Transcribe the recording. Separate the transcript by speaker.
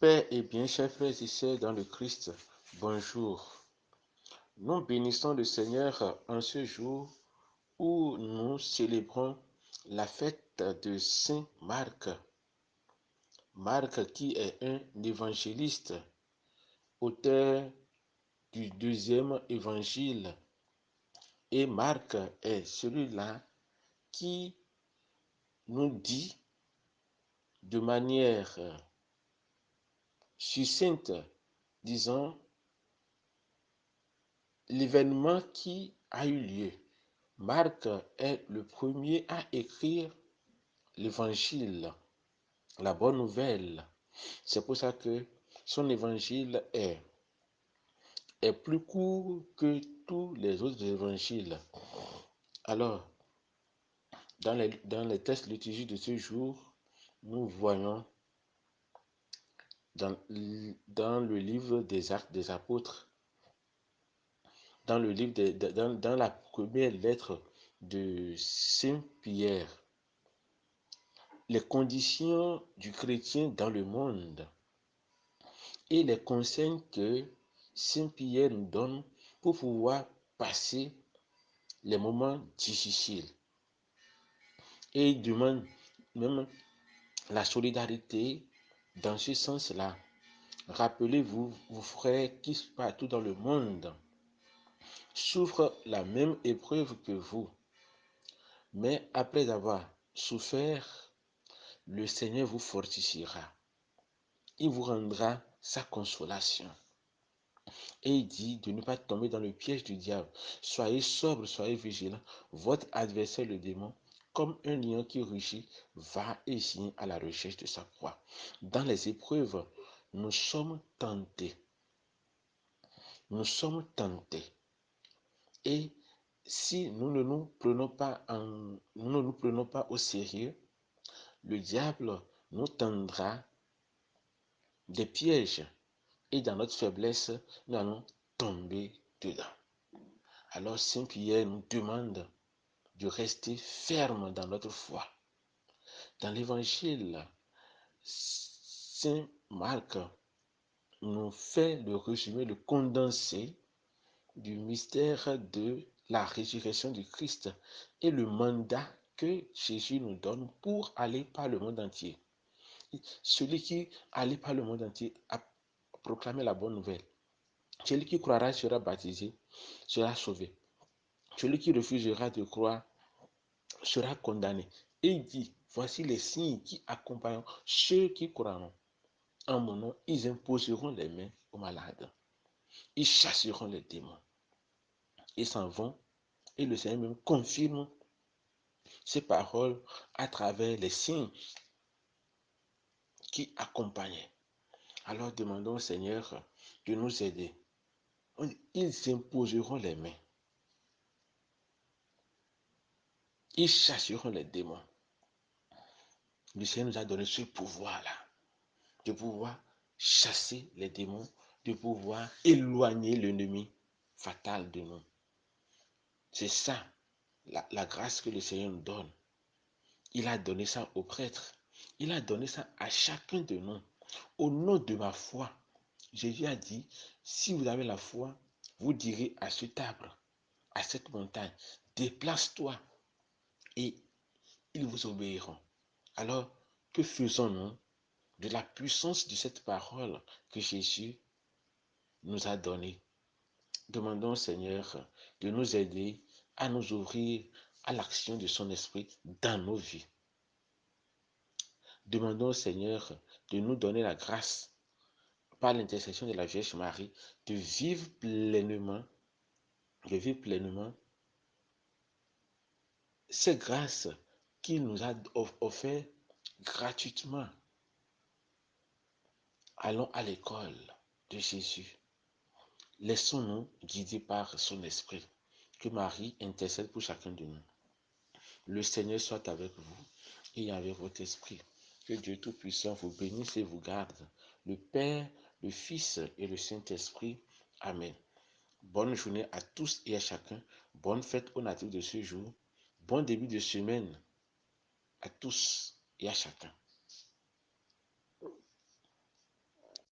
Speaker 1: Paix et bien, chers frères et sœurs dans le Christ, bonjour. Nous bénissons le Seigneur en ce jour où nous célébrons la fête de Saint Marc. Marc qui est un évangéliste, auteur du deuxième évangile. Et Marc est celui-là qui nous dit de manière succincte, disons, l'événement qui a eu lieu. Marc est le premier à écrire l'évangile, la bonne nouvelle. C'est pour ça que son évangile est plus court que tous les autres évangiles. Alors, dans les textes liturgiques de ce jour, nous voyons dans le livre des Actes des Apôtres, dans la première lettre de Saint Pierre, les conditions du chrétien dans le monde et les conseils que Saint Pierre nous donne pour pouvoir passer les moments difficiles. Et il demande même la solidarité dans ce sens-là. Rappelez-vous, vos frères qui partout dans le monde souffrent la même épreuve que vous. Mais après avoir souffert, le Seigneur vous fortifiera. Il vous rendra sa consolation. Et il dit de ne pas tomber dans le piège du diable. Soyez sobres, soyez vigilants. Votre adversaire, le démon, comme un lion qui rugit, va et vient à la recherche de sa proie. Dans les épreuves, nous sommes tentés. Nous sommes tentés. Et si nous ne nous prenons pas au sérieux, le diable nous tendra des pièges. Et dans notre faiblesse, nous allons tomber dedans. Alors Saint Pierre nous demande de rester ferme dans notre foi. Dans l'évangile, Saint Marc nous fait le résumé, le condensé du mystère de la résurrection du Christ et le mandat que Jésus nous donne pour aller par le monde entier. Celui qui allait par le monde entier a proclamé la bonne nouvelle. Celui qui croira sera baptisé, sera sauvé. Celui qui refusera de croire sera condamné. Et il dit, voici les signes qui accompagneront ceux qui croiront. En mon nom, ils imposeront les mains aux malades. Ils chasseront les démons. Ils s'en vont. Et le Seigneur même confirme ces paroles à travers les signes qui accompagnaient. Alors demandons au Seigneur de nous aider. Ils imposeront les mains. Ils chasseront les démons. Le Seigneur nous a donné ce pouvoir-là, de pouvoir chasser les démons, de pouvoir éloigner l'ennemi fatal de nous. C'est ça, la grâce que le Seigneur nous donne. Il a donné ça aux prêtres. Il a donné ça à chacun de nous. Au nom de ma foi, Jésus a dit, si vous avez la foi, vous direz à cet arbre, à cette montagne, déplace-toi et ils vous obéiront. Alors, que faisons-nous de la puissance de cette parole que Jésus nous a donnée? Demandons au Seigneur de nous aider à nous ouvrir à l'action de son esprit dans nos vies. Demandons au Seigneur de nous donner la grâce, par l'intercession de la Vierge Marie, de vivre pleinement ces grâces qu'il nous a offertes gratuitement. Allons à l'école de Jésus. Laissons-nous guider par son esprit. Que Marie intercède pour chacun de nous. Le Seigneur soit avec vous et avec votre esprit. Que Dieu Tout-Puissant vous bénisse et vous garde. Le Père, le Fils et le Saint-Esprit. Amen. Bonne journée à tous et à chacun. Bonne fête aux natifs de ce jour. Bon début de semaine à tous et à chacun.